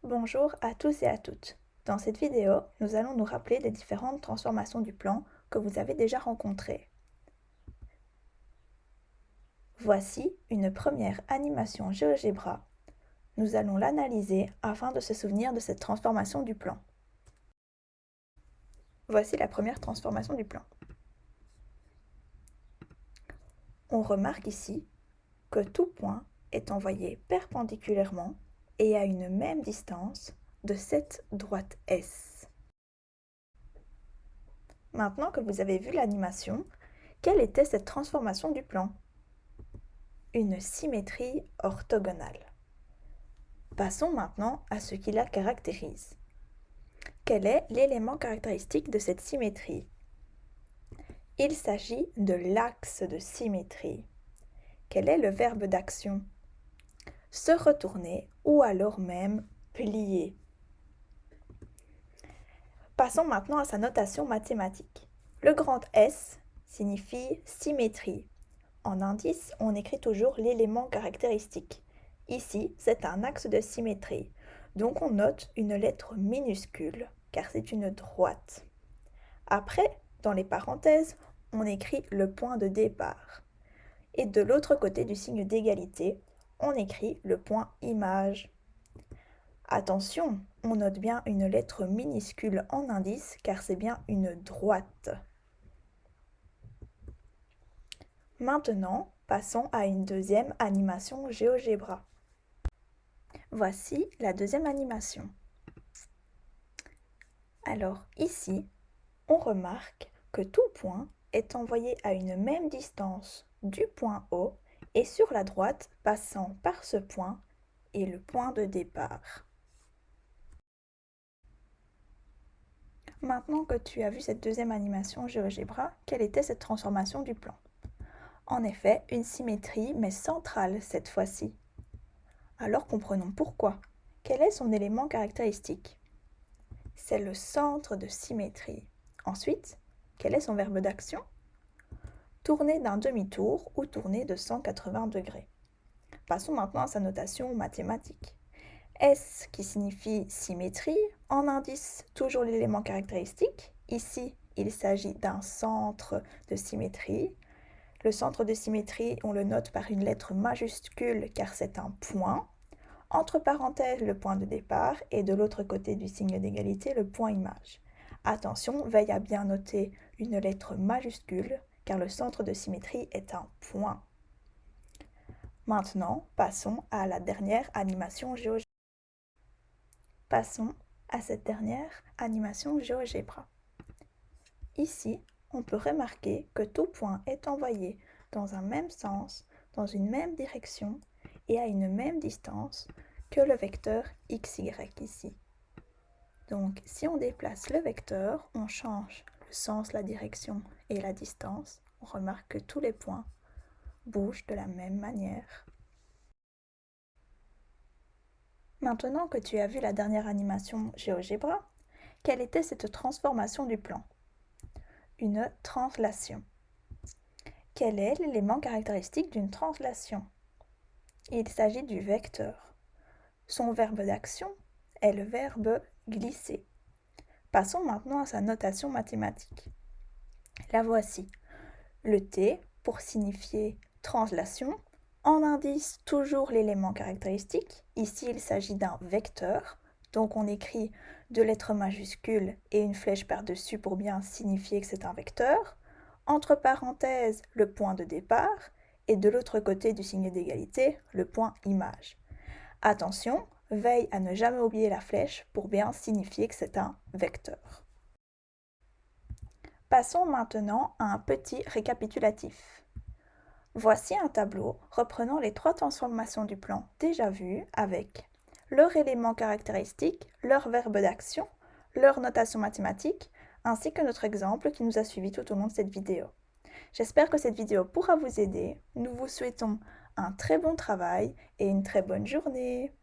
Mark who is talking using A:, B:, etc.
A: Bonjour à tous et à toutes. Dans cette vidéo, nous allons nous rappeler des différentes transformations du plan que vous avez déjà rencontrées. Voici une première animation GeoGebra. Nous allons l'analyser afin de se souvenir de cette transformation du plan. Voici la première transformation du plan. On remarque ici que tout point est envoyé perpendiculairement et à une même distance de cette droite S. Maintenant que vous avez vu l'animation, quelle était cette transformation du plan? Une symétrie orthogonale. Passons maintenant à ce qui la caractérise. Quel est l'élément caractéristique de cette symétrie? Il s'agit de l'axe de symétrie. Quel est le verbe d'action? Se retourner ou alors même plier. Passons maintenant à sa notation mathématique. Le grand S signifie symétrie. En indice, on écrit toujours l'élément caractéristique. Ici, c'est un axe de symétrie. Donc on note une lettre minuscule, car c'est une droite. Après, dans les parenthèses, on écrit le point de départ. Et de l'autre côté du signe d'égalité, on écrit le point image. Attention, on note bien une lettre minuscule en indice, car c'est bien une droite. Maintenant, passons à une deuxième animation GeoGebra. Voici la deuxième animation. Alors ici, on remarque que tout point est envoyé à une même distance du point O et sur la droite passant par ce point et le point de départ. Maintenant que tu as vu cette deuxième animation GeoGebra, quelle était cette transformation du plan? En effet, une symétrie mais centrale cette fois-ci. Alors comprenons pourquoi. Quel est son élément caractéristique? C'est le centre de symétrie. Ensuite, quel est son verbe d'action? Tourner d'un demi-tour ou tourner de 180 degrés. Passons maintenant à sa notation mathématique. S qui signifie symétrie, en indice toujours l'élément caractéristique. Ici, il s'agit d'un centre de symétrie. Le centre de symétrie, on le note par une lettre majuscule car c'est un point. Entre parenthèses, le point de départ et de l'autre côté du signe d'égalité, le point image. Attention, veille à bien noter une lettre majuscule car le centre de symétrie est un point. Maintenant, passons à la dernière animation GeoGebra. Passons à cette dernière animation GeoGebra. Ici, on peut remarquer que tout point est envoyé dans un même sens, dans une même direction et à une même distance que le vecteur xy ici. Donc, si on déplace le vecteur, on change le sens, la direction et la distance, on remarque que tous les points bougent de la même manière. Maintenant que tu as vu la dernière animation GeoGebra, quelle était cette transformation du plan? Une translation. Quel est l'élément caractéristique d'une translation? Il s'agit du vecteur. Son verbe d'action est le verbe glisser. Passons maintenant à sa notation mathématique. La voici. Le T pour signifier translation. En indice, toujours l'élément caractéristique. Ici, il s'agit d'un vecteur. Donc on écrit deux lettres majuscules et une flèche par-dessus pour bien signifier que c'est un vecteur. Entre parenthèses, le point de départ. Et de l'autre côté du signe d'égalité, le point image. Attention, veille à ne jamais oublier la flèche pour bien signifier que c'est un vecteur. Passons maintenant à un petit récapitulatif. Voici un tableau reprenant les trois transformations du plan déjà vues avec leur élément caractéristique, leur verbe d'action, leur notation mathématique, ainsi que notre exemple qui nous a suivis tout au long de cette vidéo. J'espère que cette vidéo pourra vous aider. Nous vous souhaitons un très bon travail et une très bonne journée.